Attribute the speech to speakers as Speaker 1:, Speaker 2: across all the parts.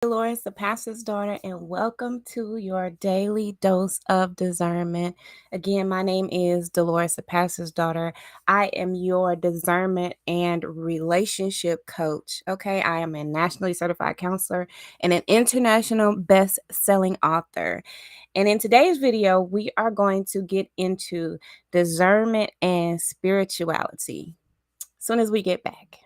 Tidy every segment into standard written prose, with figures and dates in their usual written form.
Speaker 1: Delores, the pastor's daughter, and welcome to your daily dose of discernment. Again, my name is Delores, the pastor's daughter. I am your discernment and relationship coach. Okay, I am a nationally certified counselor and an international best-selling author. And in today's video, we are going to get into discernment and spirituality. As soon as we get back.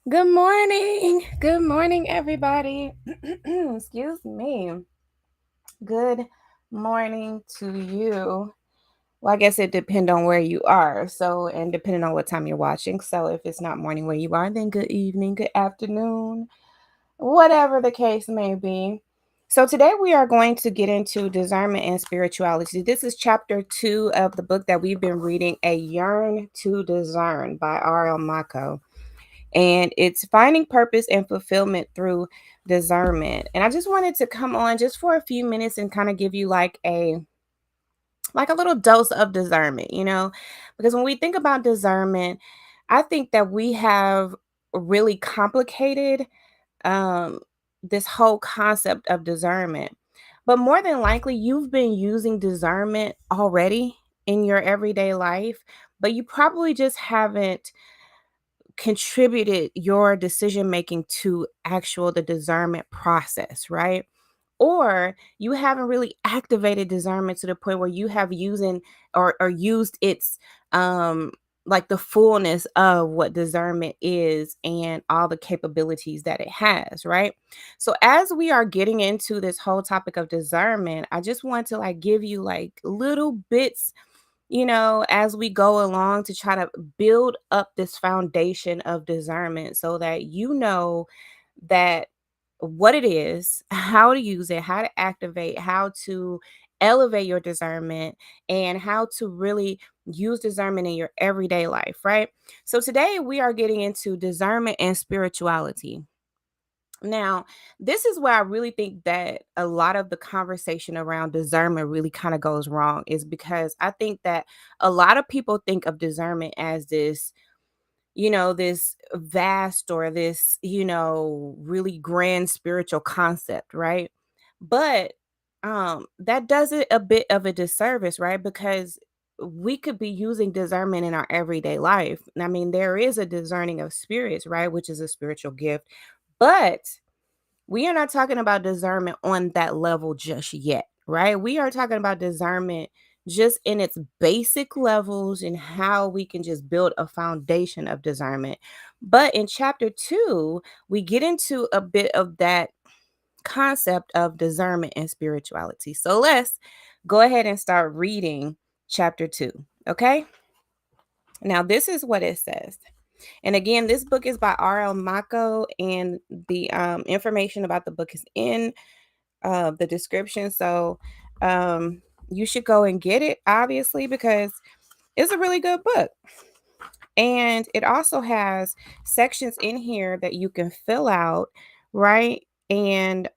Speaker 1: Good morning. Good morning, everybody. Excuse me. Good morning to you. Well, I guess it depends on where you are. So, and depending on what time you're watching. So, if it's not morning where you are, then good evening, good afternoon, whatever the case may be. So, today we are going to get into discernment and spirituality. This is chapter 2 of the book that we've been reading, A Yearn to Discern by R.L. Maco, and it's finding purpose and fulfillment through discernment. And I just wanted to come on just for a few minutes and kind of give you like a little dose of discernment, because when we think about discernment, I think that we have really complicated um this whole concept of discernment. But more than likely you've been using discernment already in your everyday life, but you probably just haven't contributed your decision making to actual the discernment process, right? Or you haven't really activated discernment to the point where you have using or used its like the fullness of what discernment is and all the capabilities that it has, right? So as we are getting into this whole topic of discernment, I just want to like give you like little bits, as we go along to try to build up this foundation of discernment so that you know that what it is, how to use it, how to activate, how to elevate your discernment, and how to really use discernment in your everyday life, right? So today we are getting into discernment and spirituality. Now, this is where I really think that a lot of the conversation around discernment really kind of goes wrong, is because I think that a lot of people think of discernment as this, this vast or this, really grand spiritual concept, right? But that does it a bit of a disservice, right? Because we could be using discernment in our everyday life. I mean, there is a discerning of spirits, right? Which is a spiritual gift. But we are not talking about discernment on that level just yet, right? We are talking about discernment just in its basic levels and how we can just build a foundation of discernment. But in chapter 2, we get into a bit of that concept of discernment and spirituality. So let's go ahead and start reading chapter 2, okay? Now, this is what it says. And again, this book is by R.L. Maco, and the information about the book is in the description. So you should go and get it, obviously, because it's a really good book. And it also has sections in here that you can fill out, right? And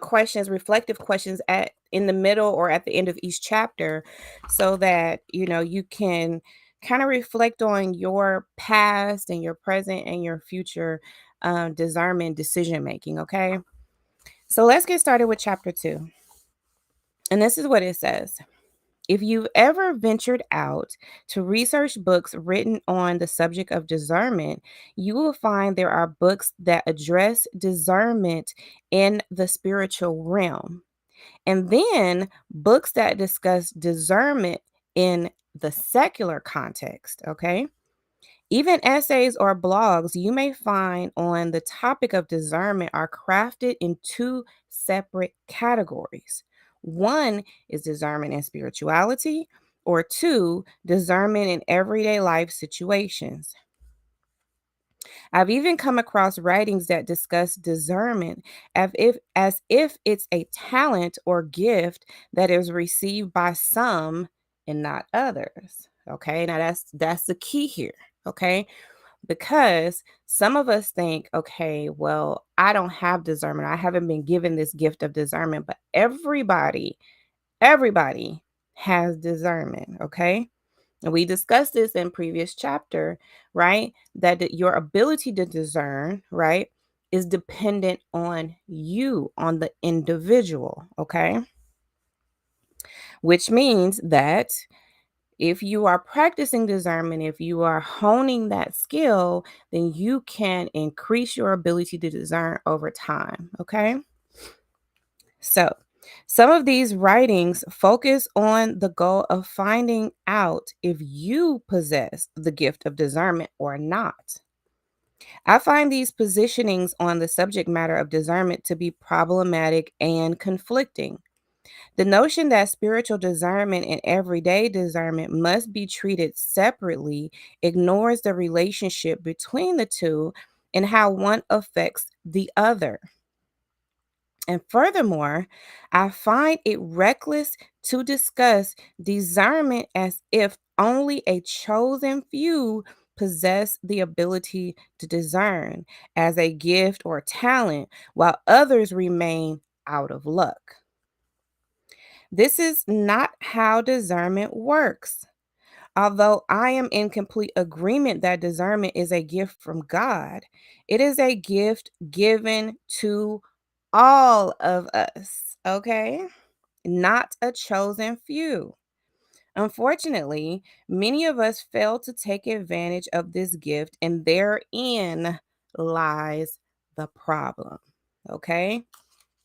Speaker 1: questions, reflective questions at in the middle or at the end of each chapter, so that you can kind of reflect on your past and your present and your future discernment decision making. Okay, so let's get started with chapter 2. And this is what it says. If you've ever ventured out to research books written on the subject of discernment, you will find there are books that address discernment in the spiritual realm, and then books that discuss discernment in the secular context. Okay. Even essays or blogs you may find on the topic of discernment are crafted in two separate categories. One is discernment and spirituality, or two, discernment in everyday life situations. I've even come across writings that discuss discernment as if it's a talent or gift that is received by some and not others. Okay, now that's the key here. Okay, Because some of us think, okay, well, I don't have discernment. I haven't been given this gift of discernment, but everybody has discernment, okay? And we discussed this in previous chapter, right? That your ability to discern, right, is dependent on you, on the individual, okay? Which means that if you are practicing discernment, if you are honing that skill, then you can increase your ability to discern over time, okay? So, some of these writings focus on the goal of finding out if you possess the gift of discernment or not. I find these positionings on the subject matter of discernment to be problematic and conflicting. The notion that spiritual discernment and everyday discernment must be treated separately ignores the relationship between the two and how one affects the other. And furthermore, I find it reckless to discuss discernment as if only a chosen few possess the ability to discern as a gift or talent, while others remain out of luck. This is not how discernment works. Although I am in complete agreement that discernment is a gift from God, it is a gift given to all of us, okay? Not a chosen few. Unfortunately, many of us fail to take advantage of this gift, and therein lies the problem, okay?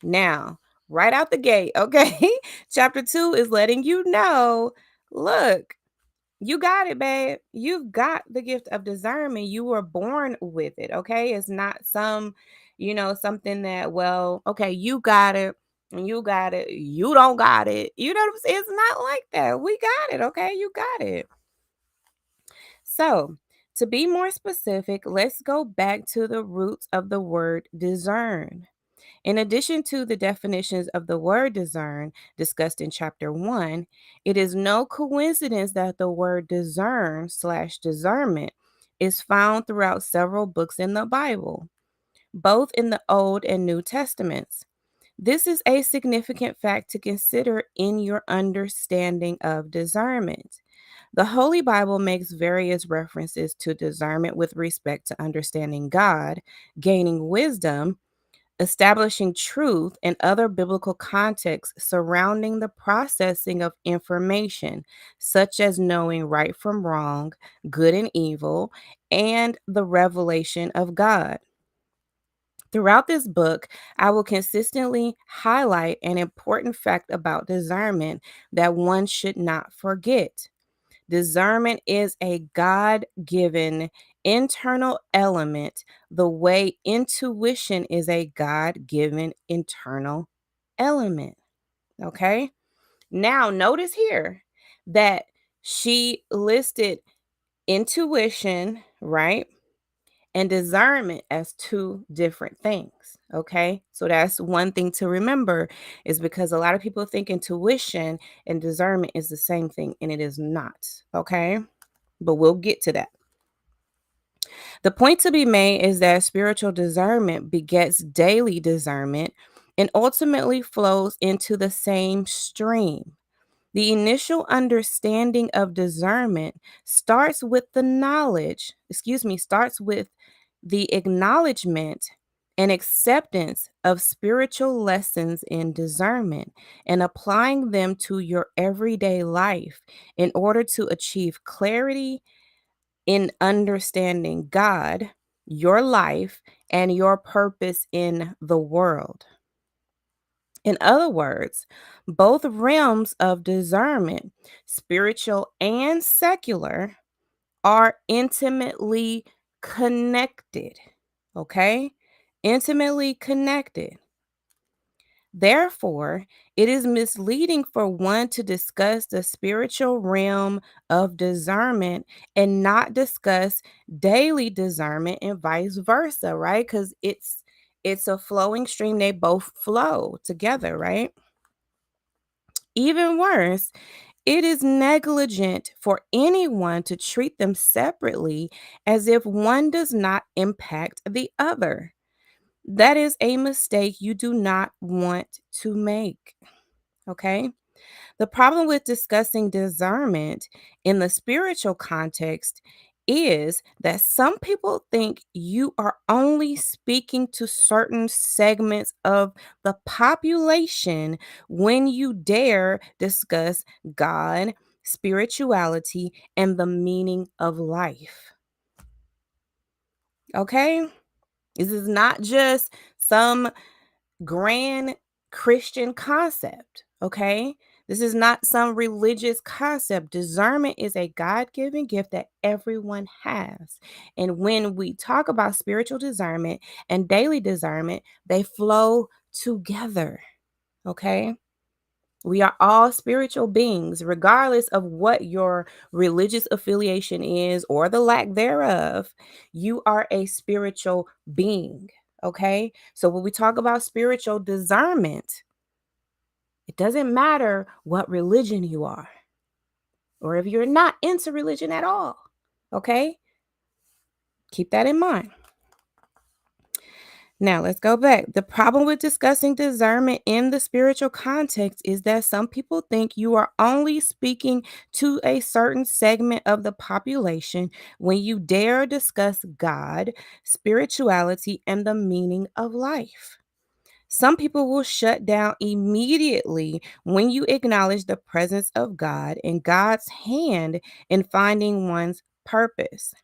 Speaker 1: Now, right out the gate, okay? Chapter 2 is letting you know, look, you got it, babe. You've got the gift of discernment. You were born with it, okay? It's not something that, well, okay, you got it and you got it. You don't got it. You know what I'm saying? It's not like that. We got it, okay? You got it. So, to be more specific, let's go back to the roots of the word discern. In addition to the definitions of the word discern discussed in chapter 1, it is no coincidence that the word discern/discernment is found throughout several books in the Bible, both in the Old and New Testaments. This is a significant fact to consider in your understanding of discernment. The Holy Bible makes various references to discernment with respect to understanding God, gaining wisdom, establishing truth, and other biblical contexts surrounding the processing of information, such as knowing right from wrong, good and evil, and the revelation of God. Throughout this book, I will consistently highlight an important fact about discernment that one should not forget. Discernment is a God given internal element, the way intuition is a God given internal element. Okay. Now, notice here that she listed intuition, right? And discernment as two different things. Okay. So that's one thing to remember, is because a lot of people think intuition and discernment is the same thing, and it is not. Okay. But we'll get to that. The point to be made is that spiritual discernment begets daily discernment and ultimately flows into the same stream. The initial understanding of discernment starts with the acknowledgement and acceptance of spiritual lessons in discernment and applying them to your everyday life in order to achieve clarity in understanding God, your life, and your purpose in the world. In other words, both realms of discernment, spiritual and secular, are intimately connected. Okay? Intimately connected. Therefore, it is misleading for one to discuss the spiritual realm of discernment and not discuss daily discernment and vice versa, right? Cuz it's a flowing stream, they both flow together, right? Even worse, It is negligent for anyone to treat them separately as if one does not impact the other. That is a mistake you do not want to make. Okay? The problem with discussing discernment in the spiritual context is that some people think you are only speaking to certain segments of the population when you dare discuss God, spirituality, and the meaning of life. Okay? This is not just some grand Christian concept, okay? This is not some religious concept. Discernment is a God given gift that everyone has. And when we talk about spiritual discernment and daily discernment, they flow together, okay? We are all spiritual beings, regardless of what your religious affiliation is or the lack thereof. You are a spiritual being. Okay. So when we talk about spiritual discernment, it doesn't matter what religion you are or if you're not into religion at all. Okay. Keep that in mind. Now, let's go back. The problem with discussing discernment in the spiritual context is that some people think you are only speaking to a certain segment of the population when you dare discuss God, spirituality, and the meaning of life. Some people will shut down immediately when you acknowledge the presence of God and God's hand in finding one's purpose.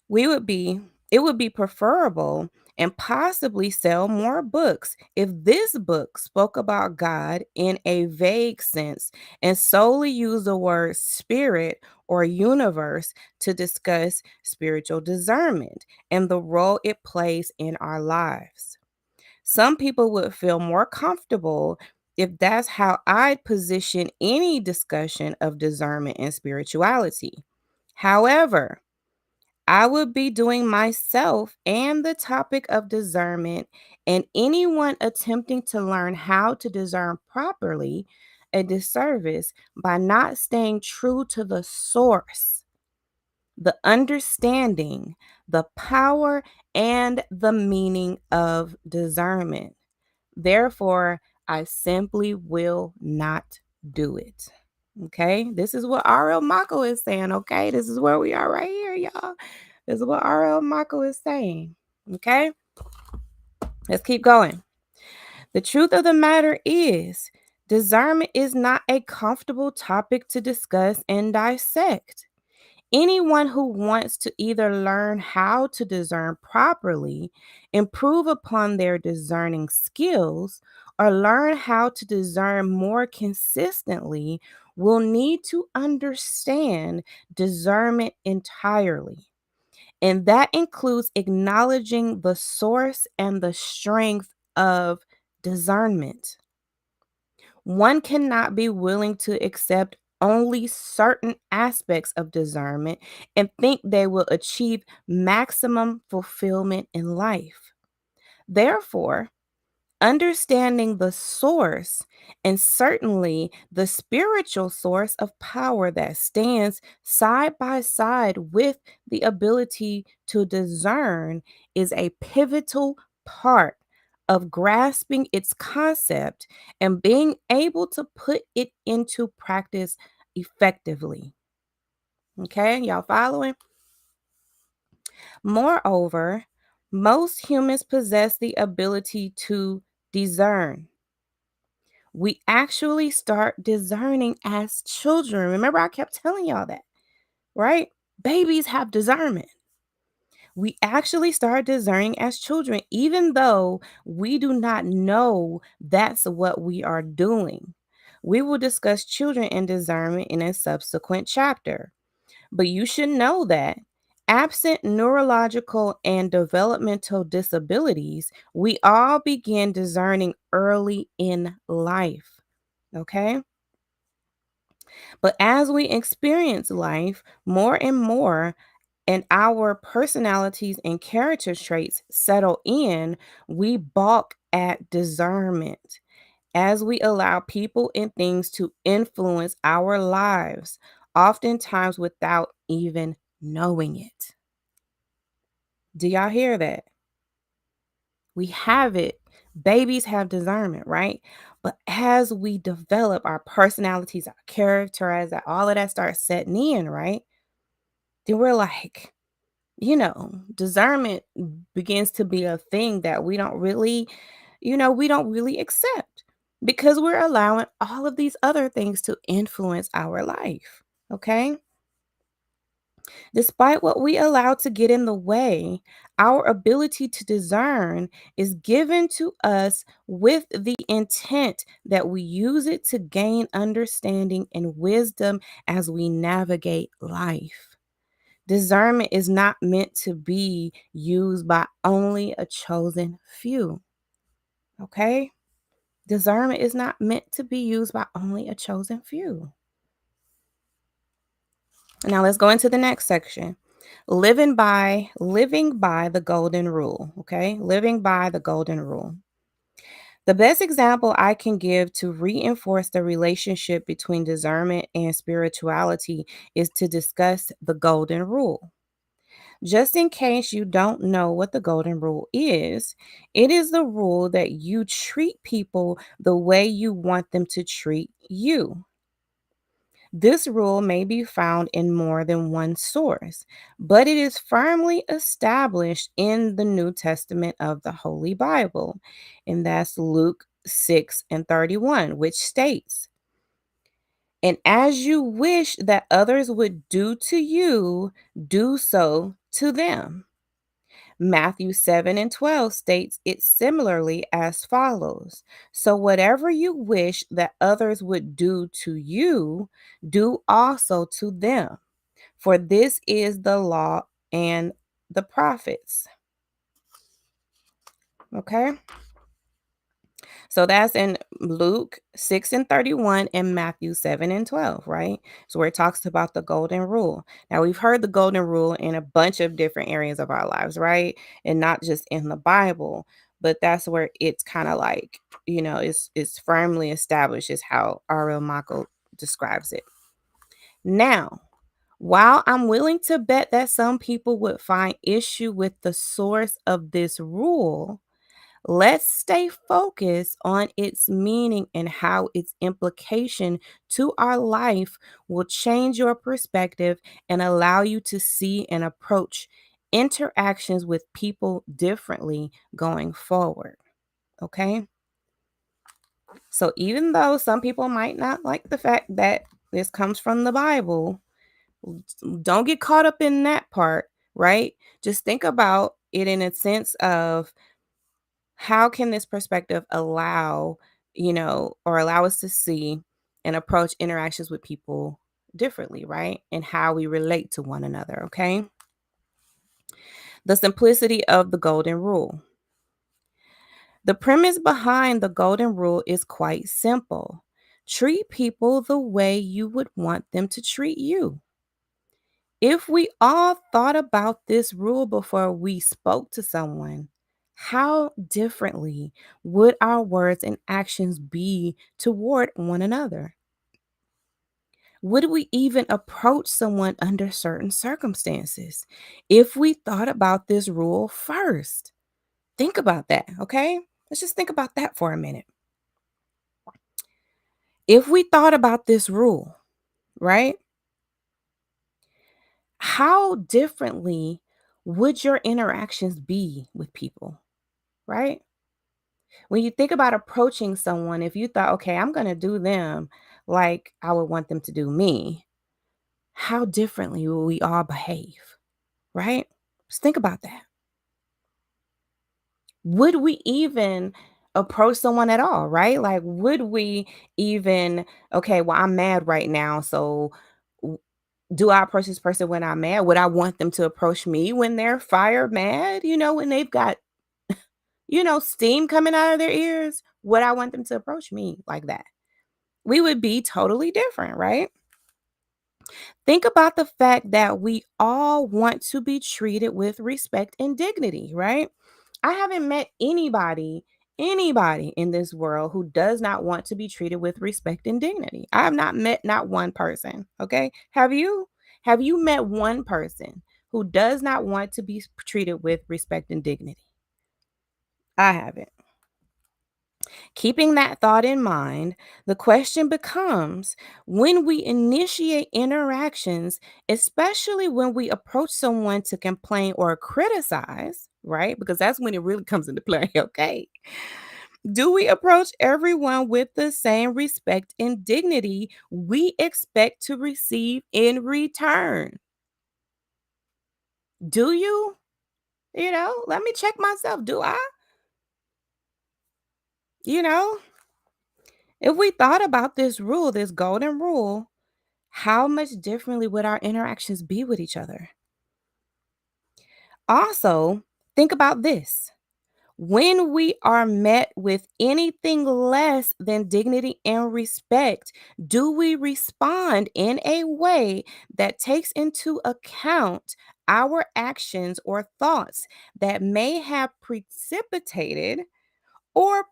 Speaker 1: We would be it would be preferable and possibly sell more books if this book spoke about God in a vague sense and solely used the word spirit or universe to discuss spiritual discernment and the role it plays in our lives. Some people would feel more comfortable if that's how I'd position any discussion of discernment and spirituality. However, I would be doing myself and the topic of discernment and anyone attempting to learn how to discern properly a disservice by not staying true to the source, the understanding, the power, and the meaning of discernment. Therefore, I simply will not do it. Okay, this is what RL Maco is saying. Okay, this is where we are right here, y'all. This is what RL Maco is saying. Okay, let's keep going. The truth of the matter is, discernment is not a comfortable topic to discuss and dissect. Anyone who wants to either learn how to discern properly, improve upon their discerning skills, or learn how to discern more consistently will need to understand discernment entirely. And that includes acknowledging the source and the strength of discernment. One cannot be willing to accept only certain aspects of discernment and think they will achieve maximum fulfillment in life. Therefore, understanding the source and certainly the spiritual source of power that stands side by side with the ability to discern is a pivotal part of grasping its concept and being able to put it into practice effectively. Okay, y'all following? Moreover, most humans possess the ability to discern. We actually start discerning as children. Remember, I kept telling y'all that, right? Babies have discernment. We actually start discerning as children, even though we do not know that's what we are doing. We will discuss children and discernment in a subsequent chapter. But you should know that absent neurological and developmental disabilities, we all begin discerning early in life. Okay. But as we experience life more and more, and our personalities and character traits settle in, we balk at discernment. as we allow people and things to influence our lives, oftentimes without even knowing it. Do y'all hear that? We have it. Babies have discernment, right? But as we develop our personalities, our character, as that all of that starts setting in, right? Then we're like, discernment begins to be a thing that we don't really accept because we're allowing all of these other things to influence our life. Okay. Despite what we allow to get in the way, our ability to discern is given to us with the intent that we use it to gain understanding and wisdom as we navigate life. Discernment is not meant to be used by only a chosen few. Okay? Discernment is not meant to be used by only a chosen few. Now let's go into the next section. Living by the golden rule, okay? Living by the golden rule. The best example I can give to reinforce the relationship between discernment and spirituality is to discuss the golden rule. Just in case you don't know what the golden rule is, it is the rule that you treat people the way you want them to treat you. This rule may be found in more than one source, but it is firmly established in the New Testament of the Holy Bible, and that's Luke 6 and 31, which states, "And as you wish that others would do to you, do so to them." Matthew 7 and 12 states it similarly as follows. "So, whatever you wish that others would do to you, do also to them. For this is the law and the prophets." Okay. So that's in Luke 6 and 31 and Matthew 7 and 12, right? So where it talks about the golden rule. Now we've heard the golden rule in a bunch of different areas of our lives, right? And not just in the Bible, but that's where it's kind of like, it's firmly established is how R.L. Maco describes it. Now, while I'm willing to bet that some people would find issue with the source of this rule, let's stay focused on its meaning and how its implication to our life will change your perspective and allow you to see and approach interactions with people differently going forward. Okay? So, even though some people might not like the fact that this comes from the Bible, don't get caught up in that part, right? Just think about it in a sense of how can this perspective allow us to see and approach interactions with people differently, right? And how we relate to one another, okay? The simplicity of the golden rule. The premise behind the golden rule is quite simple. Treat people the way you would want them to treat you. If we all thought about this rule before we spoke to someone, how differently would our words and actions be toward one another? Would we even approach someone under certain circumstances if we thought about this rule first? Think about that, okay? Let's just think about that for a minute. If we thought about this rule, right? How differently would your interactions be with people, right? When you think about approaching someone, if you thought, okay, I'm going to do them like I would want them to do me, how differently will we all behave, right? Just think about that. Would we even approach someone at all, right? Like, would we even, okay, well, I'm mad right now. So, w- do I approach this person when I'm mad? Would I want them to approach me when they're fire mad? When they've got, steam coming out of their ears? Would I want them to approach me like that? We would be totally different, right? Think about the fact that we all want to be treated with respect and dignity, right? I haven't met anybody anybody in this world who does not want to be treated with respect and dignity. I have not met not one person. Okay. Have you? Have you met one person who does not want to be treated with respect and dignity? I haven't. Keeping that thought in mind, the question becomes, when we initiate interactions, especially when we approach someone to complain or criticize, right? Because that's when it really comes into play, okay? Do we approach everyone with the same respect and dignity we expect to receive in return? Do you? Let me check myself. Do I? You know, if we thought about this rule, this golden rule, how much differently would our interactions be with each other? Also, think about this. When we are met with anything less than dignity and respect, do we respond in a way that takes into account our actions or thoughts that may have precipitated or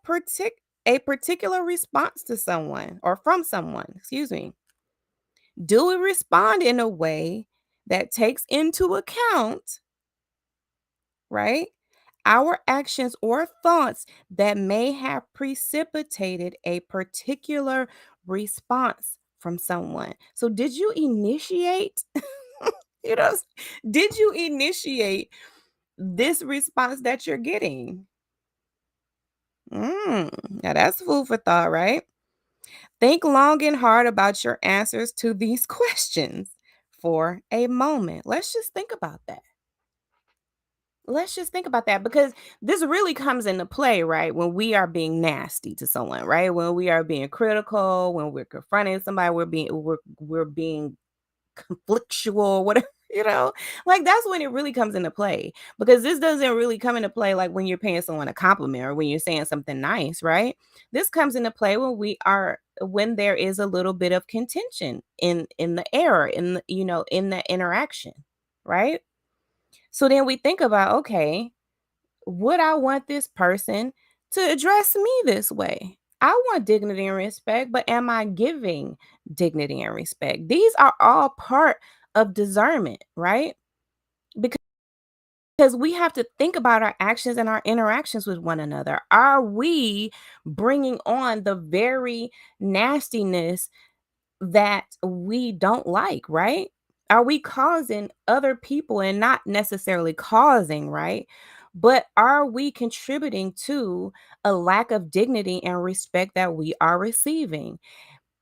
Speaker 1: a particular response to someone or from someone? Excuse me. Do we respond in a way that takes into account, right, our actions or thoughts that may have precipitated a particular response from someone? So, did you initiate, you know, did you initiate this response that you're getting? Now, that's food for thought, right? Think long and hard about your answers to these questions for a moment. Let's just think about that. Let's just think about that because this really comes into play, right? When we are being nasty to someone, right? When we are being critical, when we're confronting somebody, we're being conflictual, whatever, like that's when it really comes into play. Because this doesn't really come into play like when you're paying someone a compliment or when you're saying something nice, right? This comes into play when there is a little bit of contention in the air, in the interaction, right? So then we think about, okay, would I want this person to address me this way? I want dignity and respect, but am I giving dignity and respect? These are all part of discernment, right? Because we have to think about our actions and our interactions with one another. Are we bringing on the very nastiness that we don't like, right? Are we causing other people and not necessarily causing, right? But are we contributing to a lack of dignity and respect that we are receiving?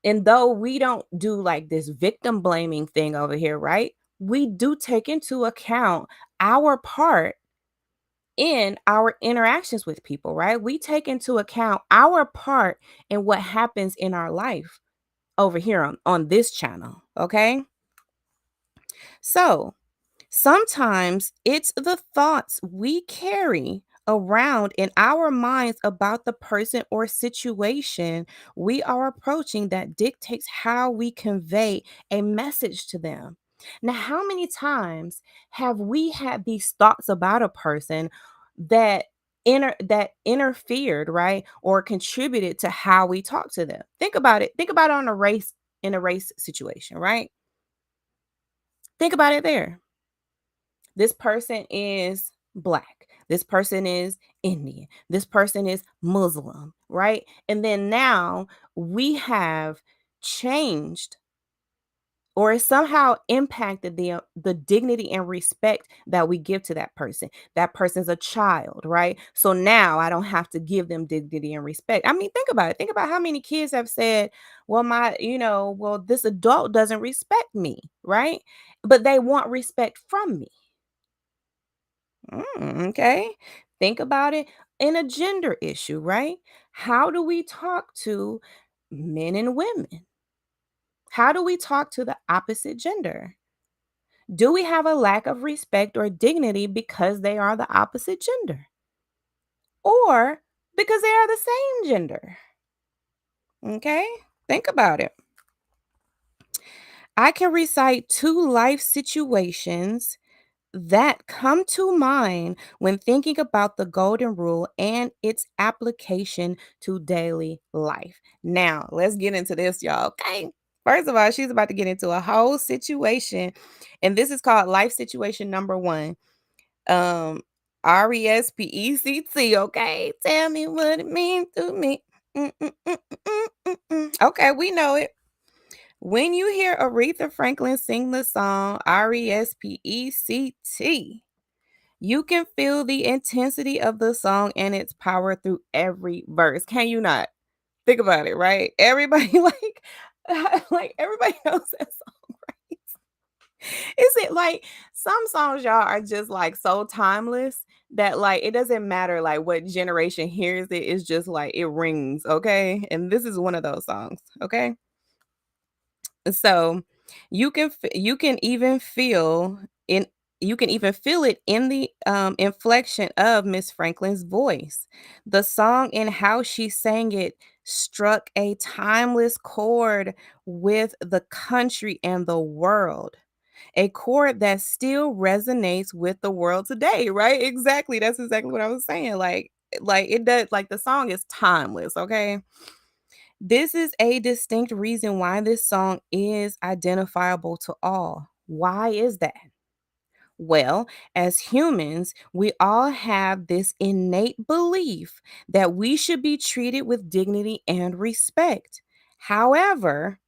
Speaker 1: And though we don't do like this victim blaming thing over here, right? We do take into account our part in our interactions with people, right? We take into account our part in what happens in our life over here on this channel. Okay. So sometimes it's the thoughts we carry around in our minds about the person or situation we are approaching that dictates how we convey a message to them. Now, how many times have we had these thoughts about a person that that interfered, right, or contributed to how we talk to them? Think about it. Think about it on a race in a race situation, right? Think about it there. This person is black. This person is Indian. This person is Muslim, right? And then now we have changed or it somehow impacted the dignity and respect that we give to that person. That person's a child, right? So now I don't have to give them dignity and respect. I mean, think about it. Think about how many kids have said, well, this adult doesn't respect me, right? But they want respect from me. Okay. Think about it in a gender issue, right? How do we talk to men and women? How do we talk to the opposite gender? Do we have a lack of respect or dignity because they are the opposite gender? Or because they are the same gender? Okay. Think about it. I can recite two life situations that come to mind when thinking about the golden rule and its application to daily life. Now, let's get into this, y'all. Okay. First of all, she's about to get into a whole situation, and this is called life situation number one. Um, RESPECT. Okay. Tell me what it means to me. Mm, mm, mm, mm, mm, mm. Okay, we know it. When you hear Aretha Franklin sing the song RESPECT, you can feel the intensity of the song and its power through every verse. Can you not? Think about it, right? Everybody like everybody knows that song, right? Is it like some songs, y'all, are just like so timeless that like it doesn't matter like what generation hears it, it's just like it rings, okay? And this is one of those songs, okay? So you can even feel in you can even feel it in the inflection of Miss Franklin's voice. The song and how she sang it struck a timeless chord with the country and the world. A chord that still resonates with the world today, right? Exactly. That's exactly what I was saying. Like it does, like the song is timeless, okay? This is a distinct reason why this song is identifiable to all. Why is that? Well, as humans, we all have this innate belief that we should be treated with dignity and respect. However,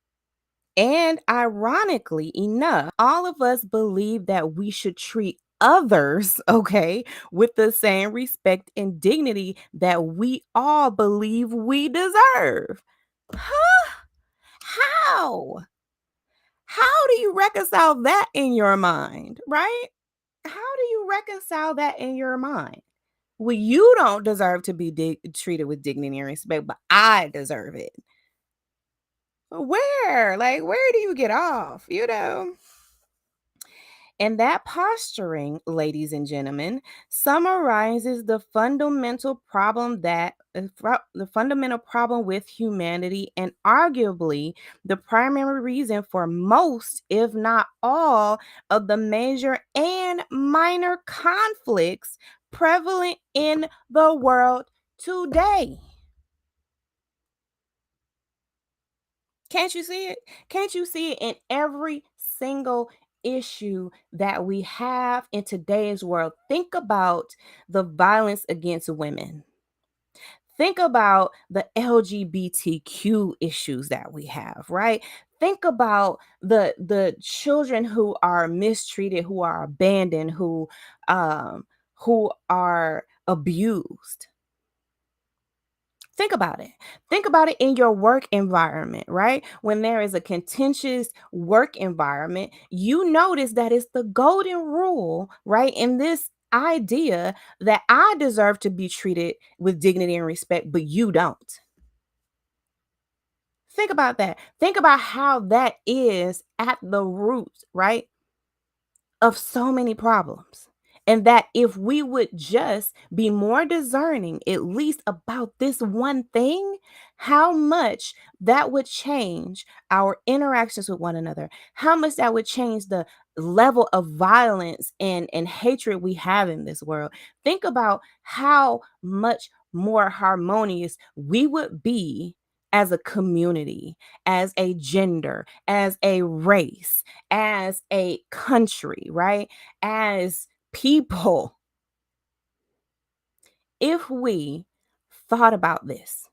Speaker 1: and ironically enough, all of us believe that we should treat others, okay, with the same respect and dignity that we all believe we deserve. Huh? How? How do you reconcile that in your mind, right? How do you reconcile that in your mind? Well, you don't deserve to be treated with dignity and respect, but I deserve it. Where? Like, where do you get off? You know? And that posturing, ladies and gentlemen, summarizes the fundamental problem the fundamental problem with humanity and arguably the primary reason for most, if not all, of the major and minor conflicts prevalent in the world today. Can't you see it? Can't you see it in every single issue that we have in today's world? Think about the violence against women. Think about the LGBTQ issues that we have, right? Think about the children who are mistreated, who are abandoned, who are abused. Think about it. Think about it in your work environment, right? When there is a contentious work environment, you notice that it's the golden rule, right? In this idea that I deserve to be treated with dignity and respect, but you don't. Think about that. Think about how that is at the root, right, of so many problems. And that if we would just be more discerning, at least about this one thing, how much that would change our interactions with one another, how much that would change the level of violence and hatred we have in this world. Think about how much more harmonious we would be as a community, as a gender, as a race, as a country, right? As people, if we thought about this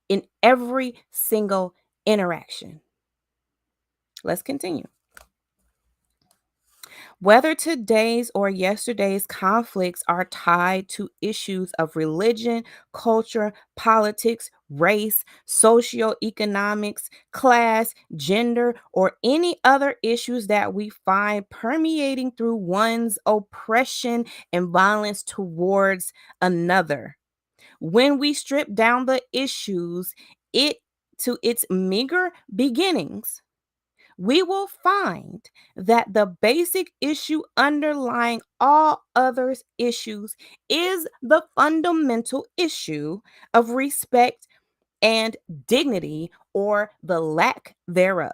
Speaker 1: in every single interaction. Let's continue. Whether today's or yesterday's conflicts are tied to issues of religion, culture, politics, race, socioeconomics, class, gender, or any other issues that we find permeating through one's oppression and violence towards another. When we strip down the issues it to its meager beginnings, we will find that the basic issue underlying all others issues is the fundamental issue of respect and dignity or the lack thereof.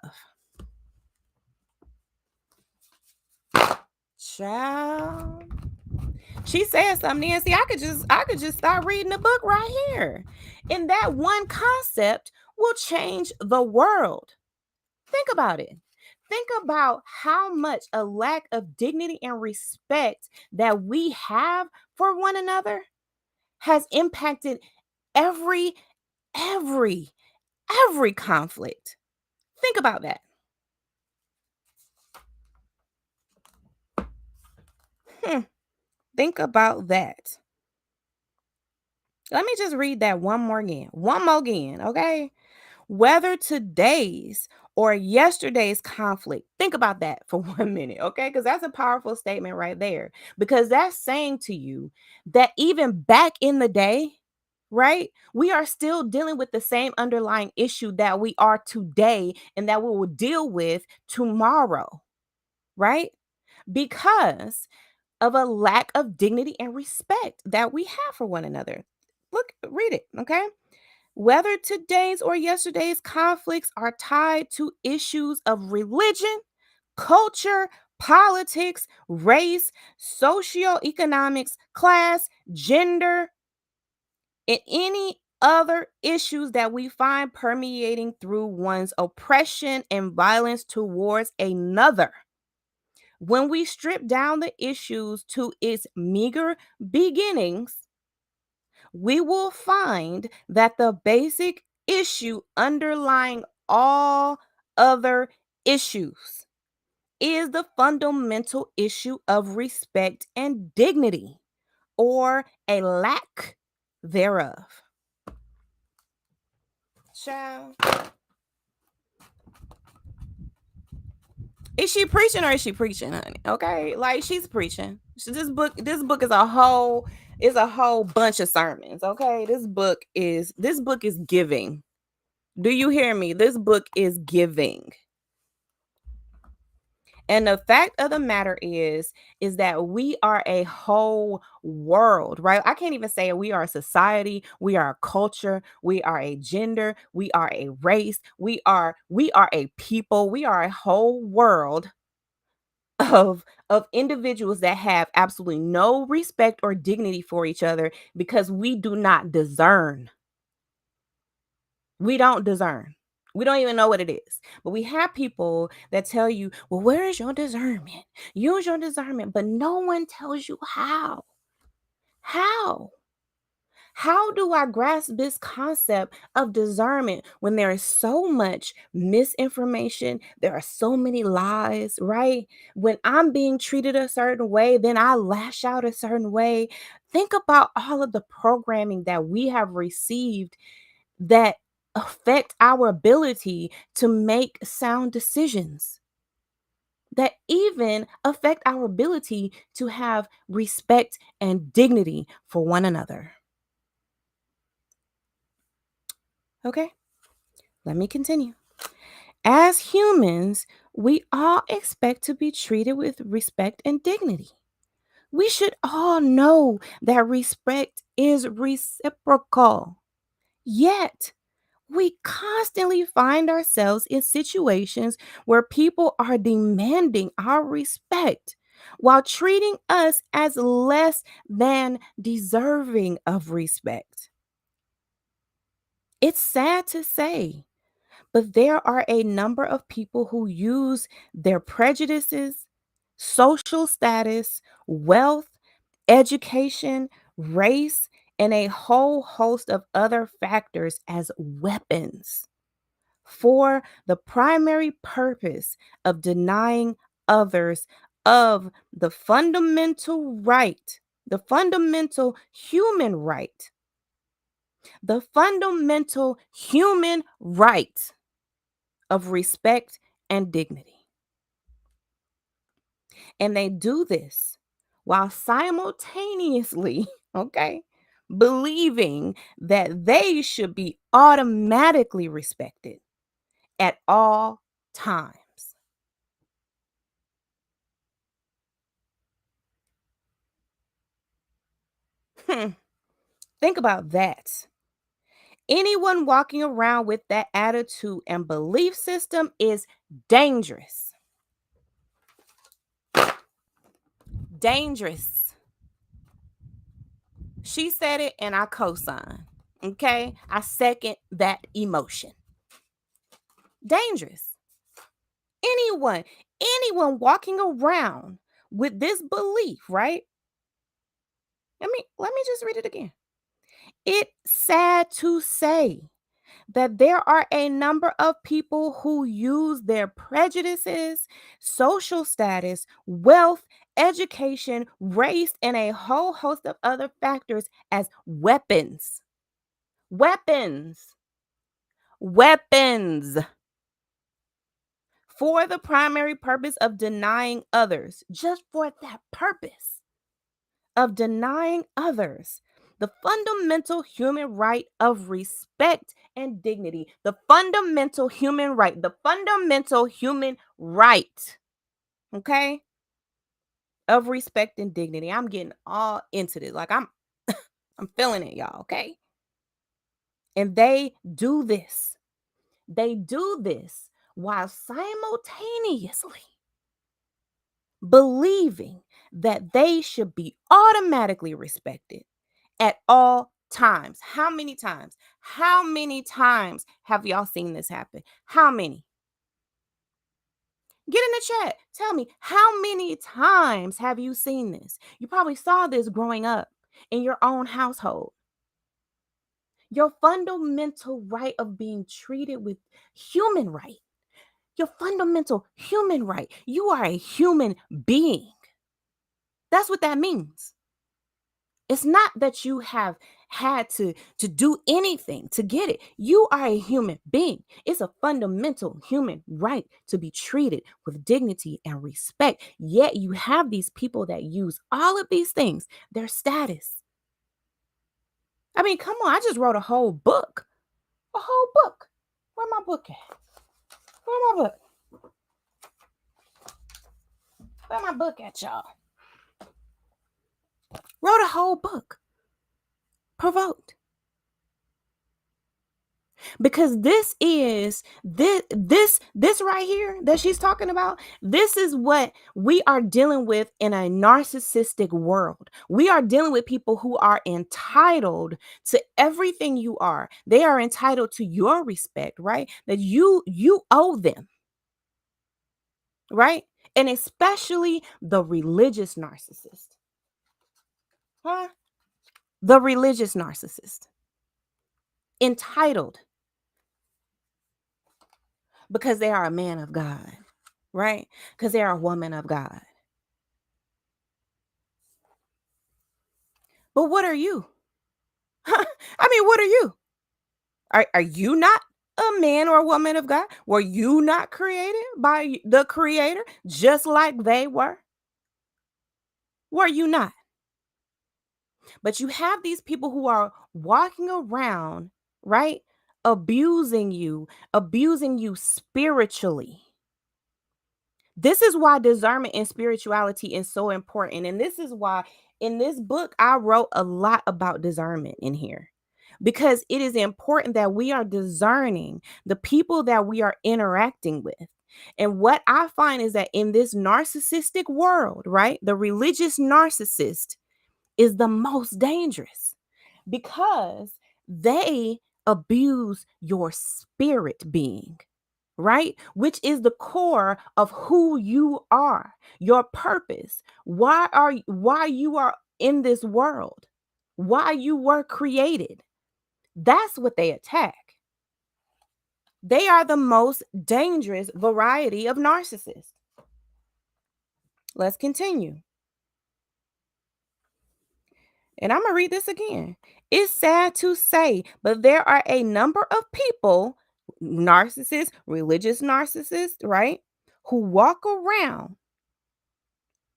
Speaker 1: Child. She said something, Nancy. I could just start reading the book right here. And that one concept will change the world. Think about it. Think about how much a lack of dignity and respect that we have for one another has impacted every every every conflict. Think about that. Hmm, think about that. Let me just read that one more again. One more again, okay? Whether today's or yesterday's conflict, think about that for 1 minute, okay? Because that's a powerful statement right there. Because that's saying to you that even back in the day, right, we are still dealing with the same underlying issue that we are today and that we will deal with tomorrow, right? Because of a lack of dignity and respect that we have for one another. Look, read it, okay? Whether today's or yesterday's conflicts are tied to issues of religion, culture, politics, race, socioeconomics, class, gender, and any other issues that we find permeating through one's oppression and violence towards another. When we strip down the issues to its meager beginnings, we will find that the basic issue underlying all other issues is the fundamental issue of respect and dignity, or a lack thereof. Child. Is she preaching or is she preaching, honey? Okay, like she's preaching. This book is a whole bunch of sermons. Okay, this book is giving. Do you hear me? This book is giving. And the fact of the matter is that we are a whole world, right? I can't even say we are a society, we are a culture, we are a gender, we are a race, we are a people, we are a whole world of individuals that have absolutely no respect or dignity for each other because we do not discern. We don't discern. We don't even know what it is. But we have people that tell you, well, where is your discernment? Use your discernment. But no one tells you how. How? How do I grasp this concept of discernment when there is so much misinformation? There are so many lies, right? When I'm being treated a certain way, then I lash out a certain way. Think about all of the programming that we have received that affect our ability to make sound decisions, that even affect our ability to have respect and dignity for one another. Okay, let me continue. As humans, we all expect to be treated with respect and dignity. We should all know that respect is reciprocal. Yet, we constantly find ourselves in situations where people are demanding our respect while treating us as less than deserving of respect. It's sad to say, but there are a number of people who use their prejudices, social status, wealth, education, race, and a whole host of other factors as weapons for the primary purpose of denying others of the fundamental human right, the fundamental human right of respect and dignity. And they do this while simultaneously, okay, believing that they should be automatically respected at all times. Hmm, think about that. Anyone walking around with that attitude and belief system is dangerous. Dangerous. She said it and I co-sign. Okay? I second that emotion. Dangerous. Anyone walking around with this belief, right? Let me just read it again. It's sad to say that there are a number of people who use their prejudices, social status, wealth, education, race, and a whole host of other factors as weapons. Weapons. Weapons. For the primary purpose of denying others. Just for that purpose of denying others the fundamental human right of respect and dignity. The fundamental human right. The fundamental human right. Okay? Of respect and dignity. I'm getting all into this. Like I'm feeling it, y'all, okay? And they do this. They do this while simultaneously believing that they should be automatically respected at all times. How many times? How many times have y'all seen this happen? How many? Get in the chat. Tell me, how many times have you seen this? You probably saw this growing up in your own household. Your fundamental right of being treated with human right. Your fundamental human right. You are a human being. That's what that means. It's not that you have had to do anything to get it. You are a human being. It's a fundamental human right to be treated with dignity and respect. Yet you have these people that use all of these things, their status. I mean, come on, I just wrote a whole book. A whole book. Where my book at? Where my book? Where my book at, y'all? Wrote a whole book. Provoked. Because this is this right here that she's talking about. This is what we are dealing with in a narcissistic world. We are dealing with people who are entitled to everything you are. They are entitled to your respect, right? That you owe them, right? And especially the religious narcissist. Huh? The religious narcissist. Entitled because they are a man of God, right? Because they are a woman of God. But what are you? I mean, what are you? Are you not a man or a woman of God? Were you not created by the Creator just like they were? Were you not? But you have these people who are walking around, right? Abusing you spiritually. This is why discernment and spirituality is so important. And this is why in this book, I wrote a lot about discernment in here because it is important that we are discerning the people that we are interacting with. And what I find is that in this narcissistic world, right, the religious narcissist is the most dangerous because they abuse your spirit being, right? Which is the core of who you are, your purpose. Why you are in this world, why you were created. That's what they attack. They are the most dangerous variety of narcissists. Let's continue. And I'm going to read this again. It's sad to say, but there are a number of people, narcissists, religious narcissists, right, who walk around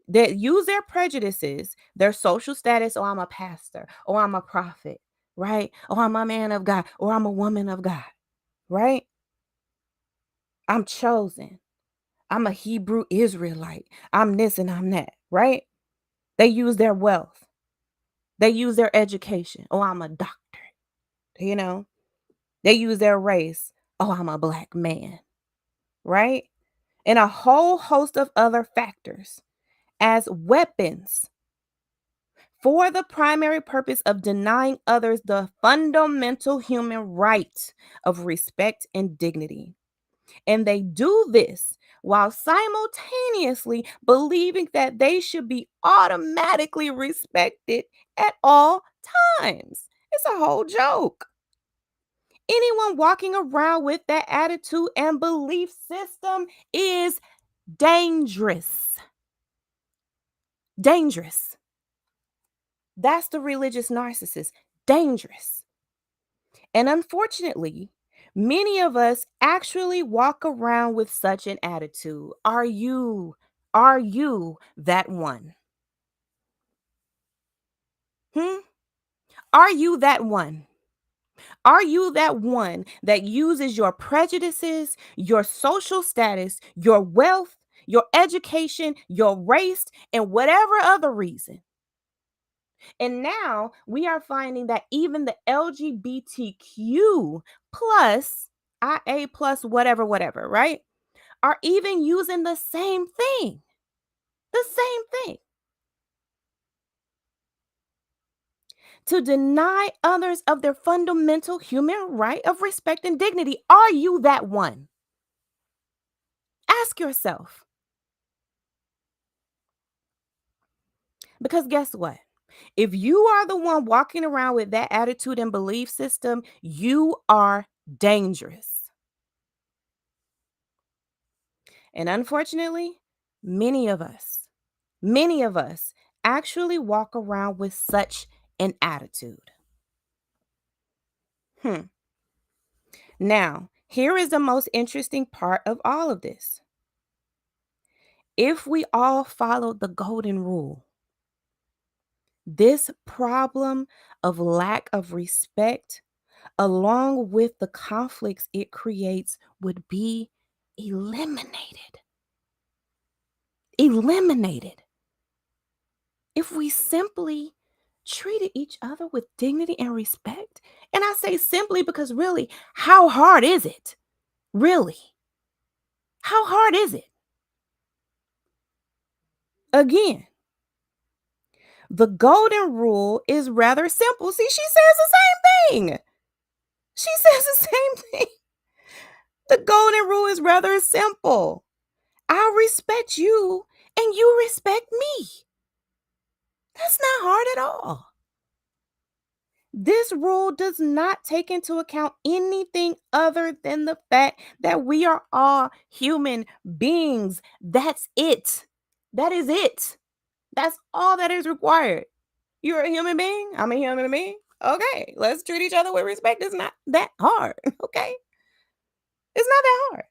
Speaker 1: that use their prejudices, their social status. Oh, I'm a pastor. Oh, I'm a prophet, right? Oh, I'm a man of God, or I'm a woman of God, right? I'm chosen. I'm a Hebrew Israelite. I'm this and I'm that, right? They use their wealth. They use their education. Oh, I'm a doctor, you know? They use their race. Oh, I'm a black man, right? And a whole host of other factors as weapons for the primary purpose of denying others the fundamental human right of respect and dignity. And they do this while simultaneously believing that they should be automatically respected at all times. It's a whole joke. Anyone walking around with that attitude and belief system is dangerous. Dangerous. That's the religious narcissist. Dangerous. And unfortunately, many of us actually walk around with such an attitude. Are you that one? Hmm? Are you that one? Are you that one that uses your prejudices, your social status, your wealth, your education, your race, and whatever other reason? And now we are finding that even the LGBTQ plus, IA plus, whatever, right? Are even using the same thing. The same thing. To deny others of their fundamental human right of respect and dignity. Are you that one? Ask yourself. Because guess what? If you are the one walking around with that attitude and belief system, you are dangerous. And unfortunately, many of us, many of us actually walk around with such an attitude. Now, here is the most interesting part of all of this. If we all followed the golden rule, this problem of lack of respect, along with the conflicts it creates, would be eliminated. Eliminated. If we simply treated each other with dignity and respect. And I say simply because really, how hard is it? Really? How hard is it? Again, the golden rule is rather simple. See, she says the same thing. She says the same thing. The golden rule is rather simple. I respect you and you respect me. That's not hard at all. This rule does not take into account anything other than the fact that we are all human beings. That's it. That is it. That's all that is required. You're a human being. I'm a human being. Okay, let's treat each other with respect. It's not that hard. Okay, it's not that hard.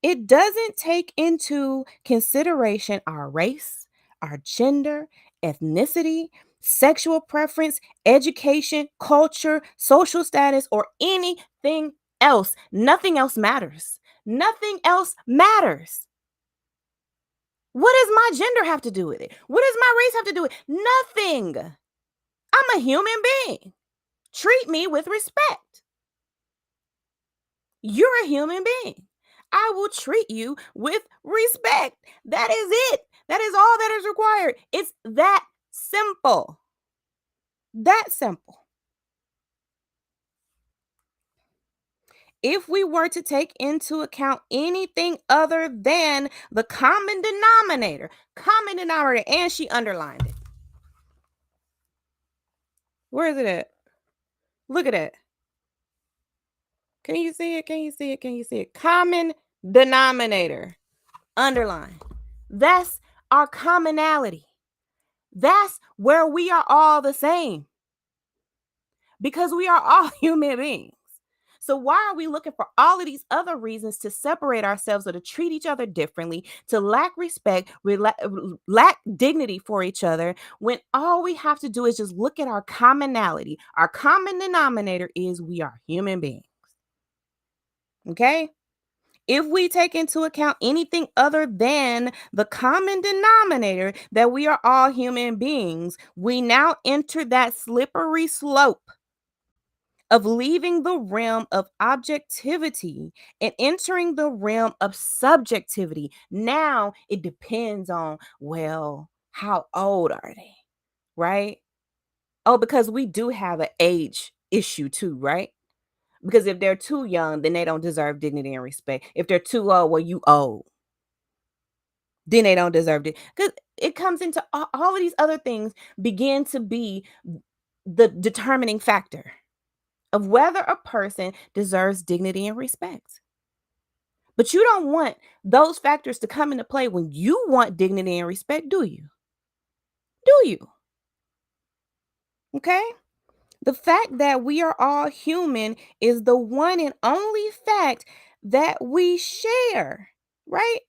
Speaker 1: It doesn't take into consideration our race, our gender, ethnicity, sexual preference, education, culture, social status, or anything else. Nothing else matters. Nothing else matters. What does my gender have to do with it? What does my race have to do with it? Nothing. I'm a human being. Treat me with respect. You're a human being. I will treat you with respect. That is it. That is all that is required. It's that simple. That simple. If we were to take into account anything other than the common denominator, and she underlined it. Where is it at? Look at it. Can you see it? Can you see it? Can you see it? Common denominator. Underline. That's our commonality. That's where we are all the same because we are all human beings. So why are we looking for all of these other reasons to separate ourselves or to treat each other differently, to lack respect, lack dignity for each other, when all we have to do is just look at our commonality? Our common denominator is we are human beings. Okay? If we take into account anything other than the common denominator that we are all human beings, we now enter that slippery slope of leaving the realm of objectivity and entering the realm of subjectivity. Now it depends on, well, how old are they? Right? Oh, because we do have an age issue too, right? Because if they're too young, then they don't deserve dignity and respect. If they're too old, well, you old, then they don't deserve it. Because it comes into all of these other things begin to be the determining factor of whether a person deserves dignity and respect. But you don't want those factors to come into play when you want dignity and respect, do you? Do you? Okay? The fact that we are all human is the one and only fact that we share, right?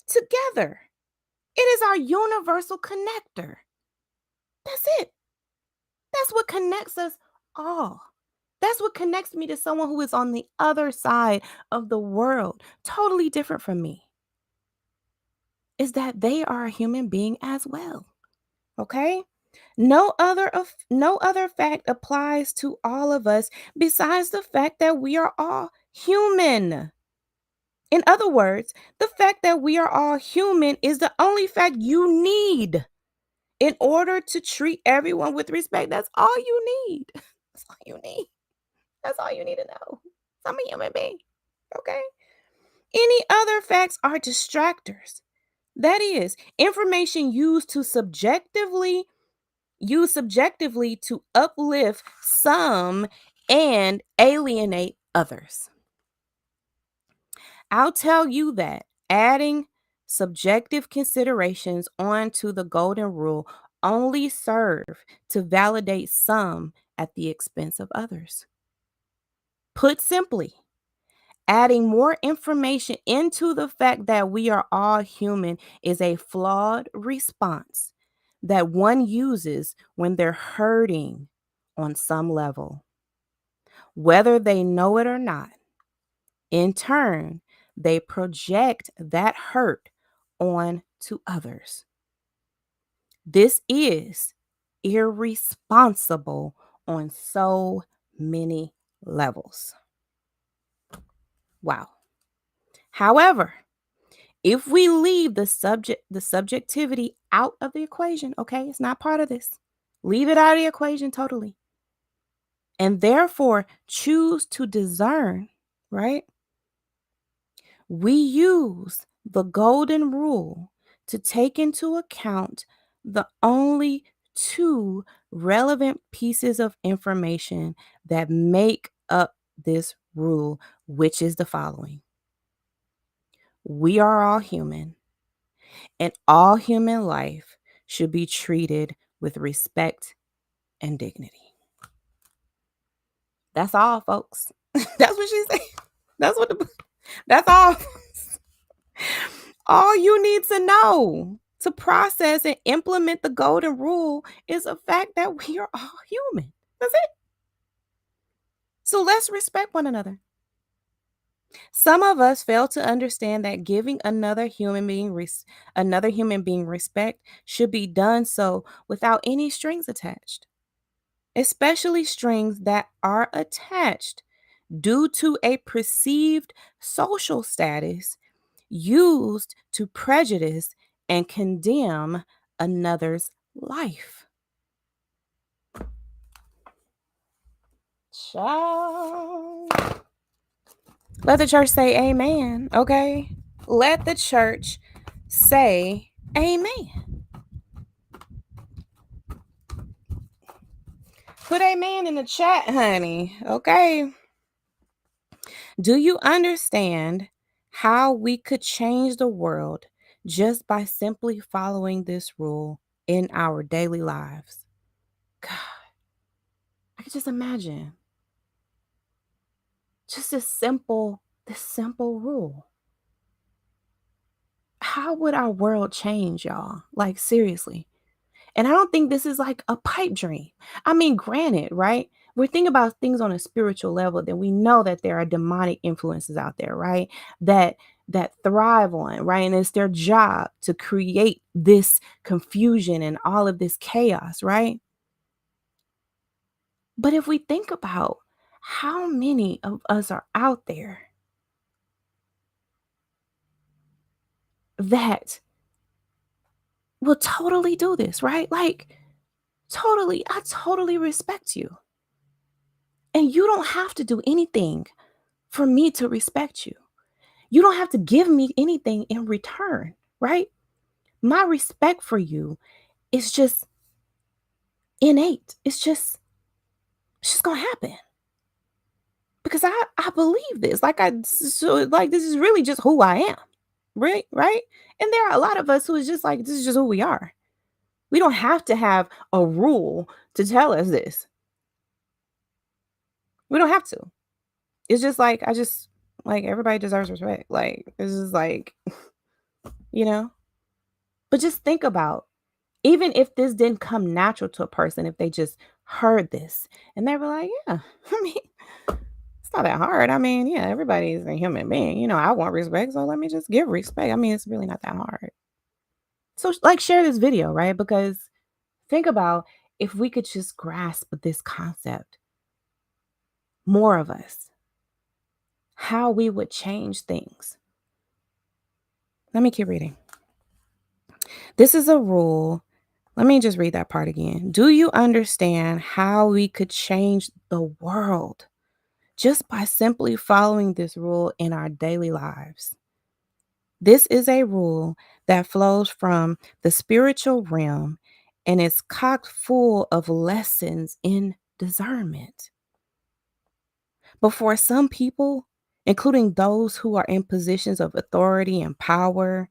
Speaker 1: Together. It is our universal connector. That's it. That's what connects us all. That's what connects me to someone who is on the other side of the world, totally different from me, is that they are a human being as well. Okay? No other fact applies to all of us besides the fact that we are all human. In other words, the fact that we are all human is the only fact you need in order to treat everyone with respect. That's all you need. That's all you need. That's all you need to know. I'm a human being. Okay. Any other facts are distractors. That is information used subjectively to uplift some and alienate others. I'll tell you that adding subjective considerations onto the golden rule only serve to validate some at the expense of others. Put simply, adding more information into the fact that we are all human is a flawed response that one uses when they're hurting on some level, whether they know it or not. In turn, they project that hurt on to others. This is irresponsible on so many levels. Wow. However, if we leave the subjectivity out of the equation, okay, it's not part of this. Leave it out of the equation totally. And therefore choose to discern, right? We use the golden rule to take into account the only two relevant pieces of information that make up this rule, which is the following: we are all human, and all human life should be treated with respect and dignity. That's all, folks. That's what she said. That's all. All you need to know to process and implement the golden rule is the fact that we are all human. That's it. So let's respect one another. Some of us fail to understand that giving another human being respect should be done so without any strings attached, especially strings that are attached due to a perceived social status used to prejudice and condemn another's life. Child. Let the church say amen, okay? Let the church say amen. Put amen in the chat, honey, okay? Do you understand how we could change the world just by simply following this rule in our daily lives? God, I could just imagine just this simple rule. How would our world change, y'all? Like, seriously. And I don't think this is like a pipe dream. I mean, granted, right? We're thinking about things on a spiritual level, then we know that there are demonic influences out there, right? That thrive on, right? And it's their job to create this confusion and all of this chaos, right? But if we think about How many of us are out there that will totally do this, right? Like, totally, I totally respect you. And you don't have to do anything for me to respect you. You don't have to give me anything in return, right? My respect for you is just innate. It's just gonna happen because I believe this. Like this is really just who I am, right? Right? And there are a lot of us who is just like this is just who we are. We don't have to have a rule to tell us this. We don't have to. It's just like I just like everybody deserves respect. Like this is like you know. But just think about even if this didn't come natural to a person, if they just heard this and they were like, yeah, I mean, it's not that hard. I mean, yeah, everybody is a human being. I want respect, so let me just give respect. I mean, it's really not that hard. So, like, share this video, right? Because think about if we could just grasp this concept, more of us, how we would change things. Let me keep reading. This is a rule. Let me just read that part again. Do you understand how we could change the world just by simply following this rule in our daily lives? This is a rule that flows from the spiritual realm and is cocked full of lessons in discernment. But for some people, including those who are in positions of authority and power,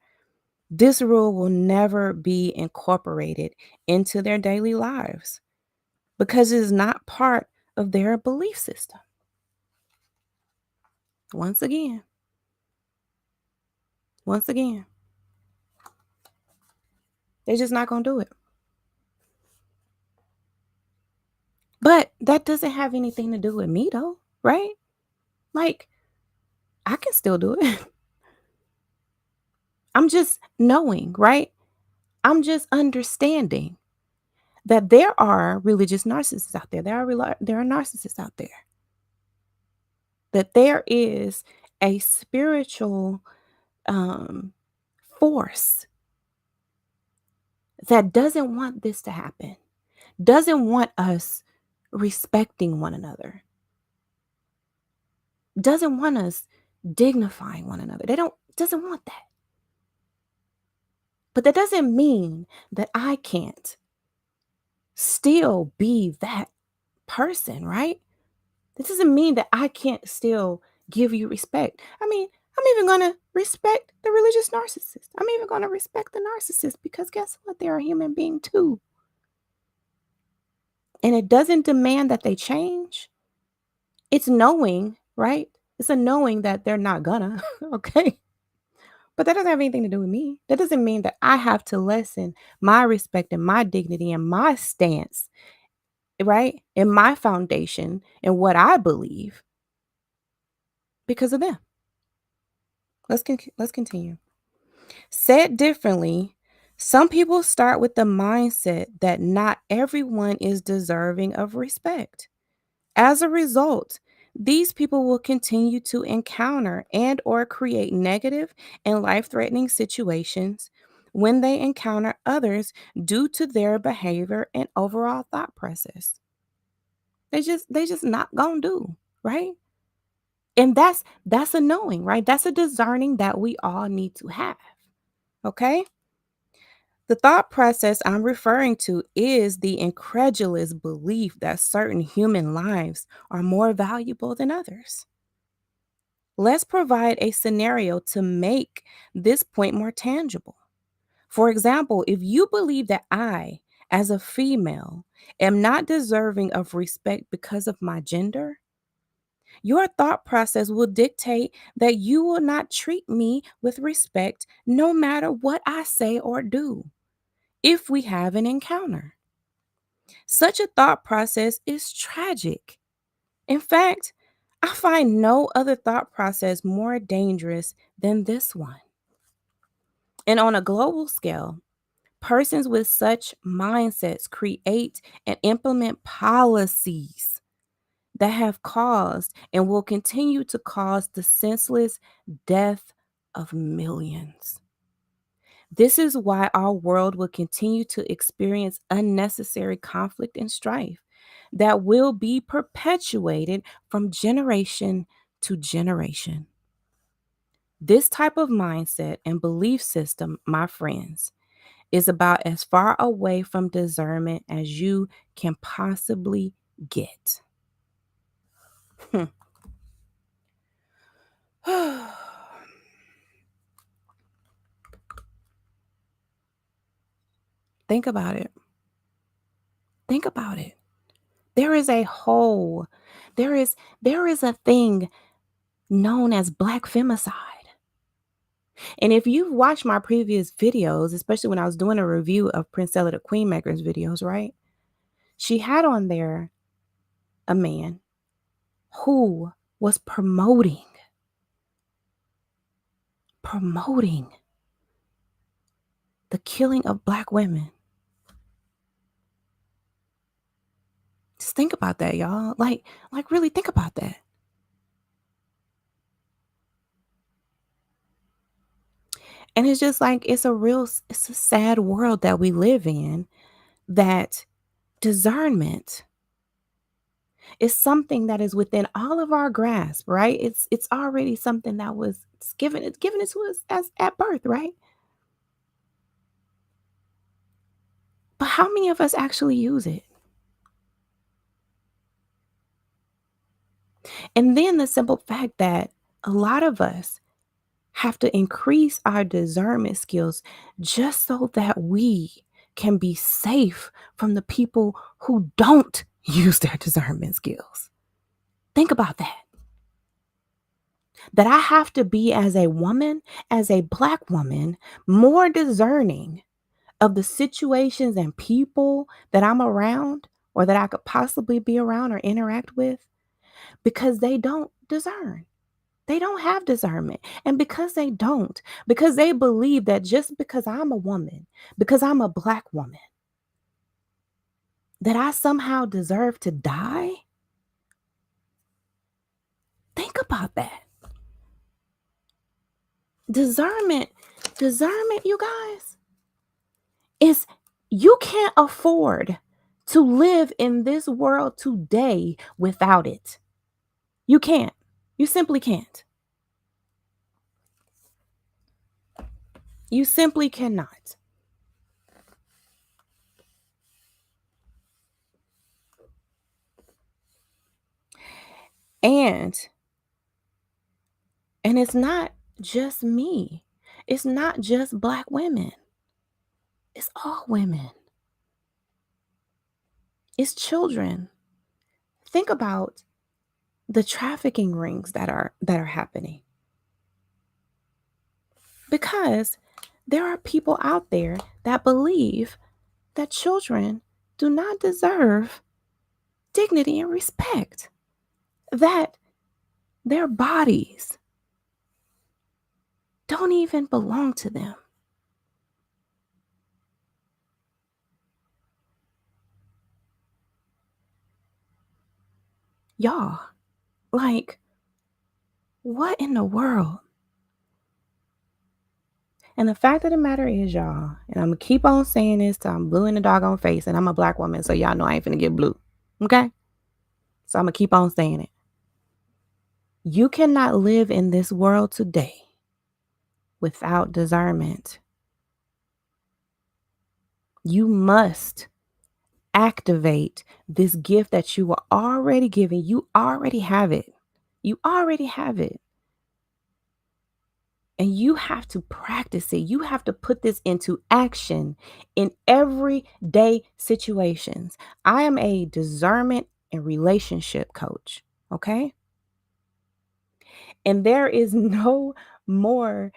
Speaker 1: this rule will never be incorporated into their daily lives because it is not part of their belief system. Once again, once again, they're just not going to do it. But that doesn't have anything to do with me, though, right? Like, I can still do it. I'm just knowing, right? I'm just understanding that there are religious narcissists out there. There are narcissists out there. That there is a spiritual um, force that doesn't want this to happen, doesn't want us respecting one another, doesn't want us dignifying one another. Doesn't want that. But that doesn't mean that I can't still be that person, right? This doesn't mean that I can't still give you respect. I mean, I'm even going to respect the religious narcissist. I'm even going to respect the narcissist because guess what? They're a human being too. And it doesn't demand that they change. It's knowing, right? It's a knowing that they're not gonna, okay? But that doesn't have anything to do with me. That doesn't mean that I have to lessen my respect and my dignity and my stance, right? And my foundation and what I believe because of them. Let's continue. Said differently, some people start with the mindset that not everyone is deserving of respect. As a result, these people will continue to encounter and or create negative and life-threatening situations when they encounter others due to their behavior and overall thought process. They just not going to do, right? And that's a knowing, right? That's a discerning that we all need to have. Okay? The thought process I'm referring to is the incredulous belief that certain human lives are more valuable than others. Let's provide a scenario to make this point more tangible. For example, if you believe that I, as a female, am not deserving of respect because of my gender, your thought process will dictate that you will not treat me with respect no matter what I say or do if we have an encounter. Such a thought process is tragic. In fact, I find no other thought process more dangerous than this one. And on a global scale, persons with such mindsets create and implement policies that have caused and will continue to cause the senseless death of millions. This is why our world will continue to experience unnecessary conflict and strife that will be perpetuated from generation to generation. This type of mindset and belief system, my friends, is about as far away from discernment as you can possibly get. Think about it. Think about it. There is a hole. There is a thing known as black femicide. And if you've watched my previous videos, especially when I was doing a review of Princella the Queenmaker's videos, right? She had on there a man who was promoting the killing of black women. Just think about that, y'all. Like really think about that. And it's just like it's a sad world that we live in, that discernment is something that is within all of our grasp, right? It's already something that was given it to us as at birth, right? But how many of us actually use it? And then the simple fact that a lot of us have to increase our discernment skills just so that we can be safe from the people who don't use their discernment skills. Think about that. That I have to be, as a woman, as a black woman, more discerning of the situations and people that I'm around or that I could possibly be around or interact with, because they don't discern. They don't have discernment. And because they believe that just because I'm a woman, because I'm a black woman, that I somehow deserve to die. Think about that. Discernment, you guys, is you can't afford to live in this world today without it. You can't. You simply can't. You simply cannot. And it's not just me. It's not just black women. It's all women. It's children. Think about the trafficking rings that are happening. Because there are people out there that believe that children do not deserve dignity and respect, that their bodies don't even belong to them. Y'all, like, what in the world? And the fact of the matter is, y'all, and I'm gonna keep on saying this till I'm blue in the doggone face, and I'm a black woman, so y'all know I ain't finna get blue. Okay? So I'm gonna keep on saying it. You cannot live in this world today without discernment. You must activate this gift that you were already given. You already have it. You already have it. And you have to practice it. You have to put this into action in everyday situations. I am a discernment and relationship coach. Okay. And there is no more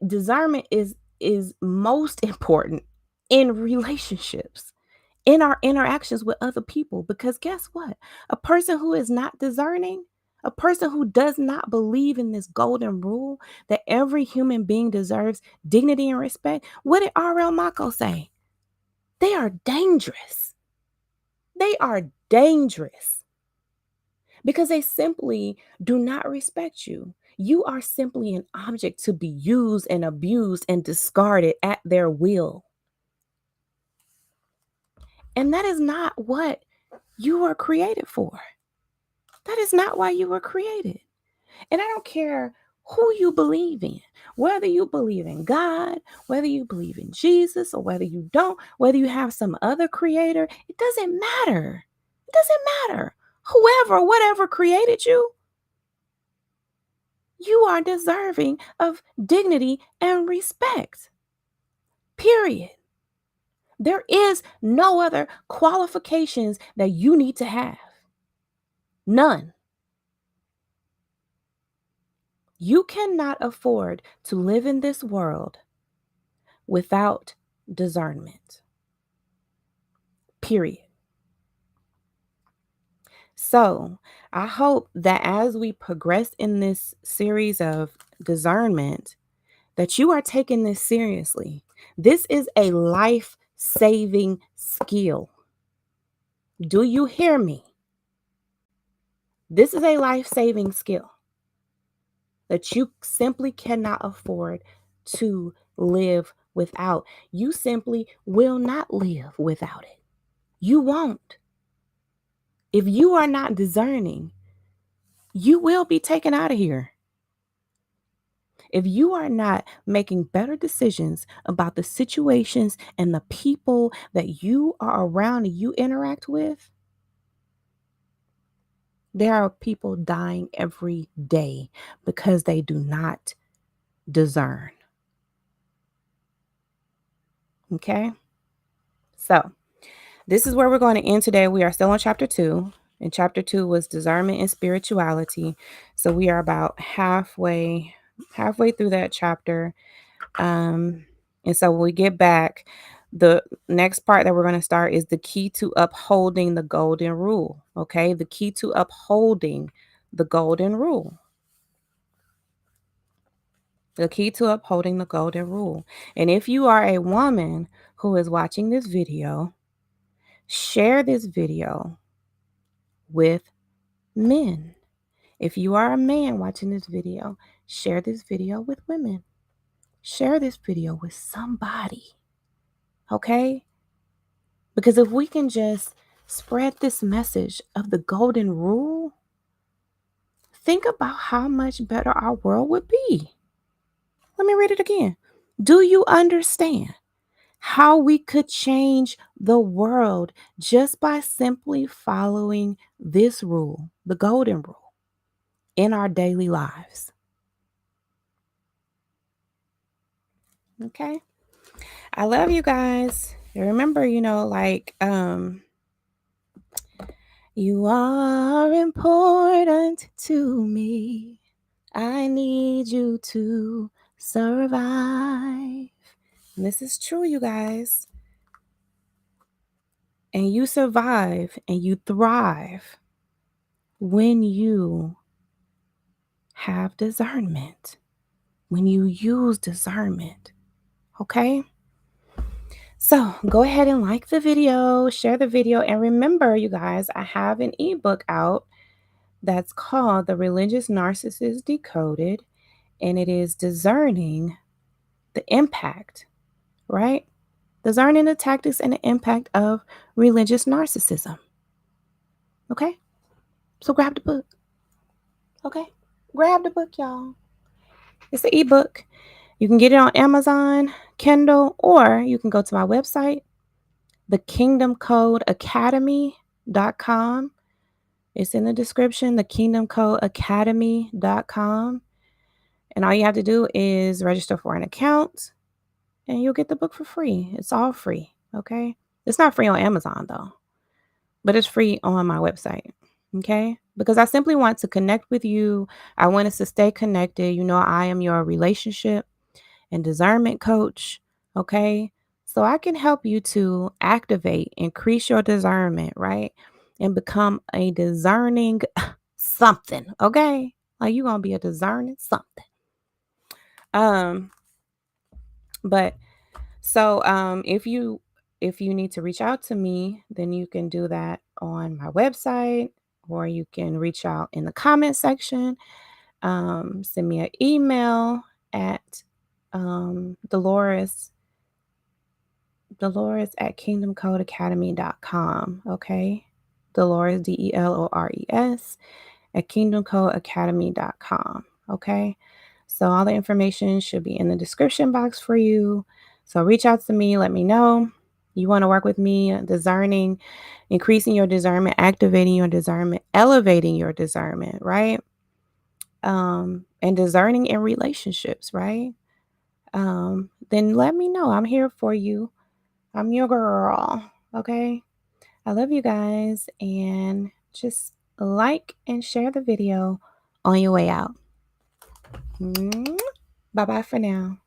Speaker 1: discernment is most important in relationships, in our interactions with other people, because guess what? A person who is not discerning, a person who does not believe in this golden rule that every human being deserves dignity and respect, what did R.L. Maco say? They are dangerous. They are dangerous. because they simply do not respect you. You are simply an object to be used and abused and discarded at their will. And that is not what you were created for. That is not why you were created. And I don't care who you believe in, whether you believe in God, whether you believe in Jesus, or whether you don't, whether you have some other creator, it doesn't matter. It doesn't matter. Whoever, whatever created you, you are deserving of dignity and respect. Period. There is no other qualifications that you need to have. None. You cannot afford to live in this world without discernment. Period. So, I hope that as we progress in this series of discernment, that you are taking this seriously. This is a life-saving skill. Do you hear me? This is a life-saving skill that you simply cannot afford to live without. You simply will not live without it. You won't. If you are not discerning, you will be taken out of here. If you are not making better decisions about the situations and the people that you are around and you interact with, there are people dying every day because they do not discern. Okay? So, this is where we're going to end today. We are still on chapter 2. And chapter 2 was discernment and spirituality. So we are about halfway through that chapter. And so when we get back, the next part that we're going to start is the key to upholding the golden rule. Okay, the key to upholding the golden rule. The key to upholding the golden rule. And if you are a woman who is watching this video, share this video with men. If you are a man watching this video, share this video with women. Share this video with somebody. Okay? Because if we can just spread this message of the golden rule, think about how much better our world would be. Let me read it again. Do you understand how we could change the world just by simply following this rule, the golden rule, in our daily lives? Okay? I love you guys. Remember, you are important to me. I need you to survive. And this is true, you guys. And you survive and you thrive when you have discernment, when you use discernment. Okay? So go ahead and like the video, share the video, and remember, you guys, I have an ebook out that's called The Religious Narcissist Decoded, and it is discerning the impact, right? Discerning the tactics and the impact of religious narcissism. Okay? So grab the book. Okay? Grab the book, y'all. It's an ebook. You can get it on Amazon, Kindle, or you can go to my website, thekingdomcodeacademy.com. It's in the description, thekingdomcodeacademy.com. And all you have to do is register for an account and you'll get the book for free. It's all free, okay? It's not free on Amazon though, but it's free on my website, okay? Because I simply want to connect with you. I want us to stay connected. You know, I am your relationship and discernment coach, okay? So I can help you to activate, increase your discernment, right? And become a discerning something, okay? Like you're going to be a discerning something. But so if you need to reach out to me, then you can do that on my website or you can reach out in the comment section. Send me an email at Delores at kingdomcodeacademy.com. Okay. Delores, Delores, at kingdomcodeacademy.com. Okay. So all the information should be in the description box for you. So reach out to me. Let me know you want to work with me, discerning, increasing your discernment, activating your discernment, elevating your discernment, right? And discerning in relationships, right? Then let me know. I'm here for you. I'm your girl. Okay. I love you guys, and just like and share the video on your way out. Bye bye for now.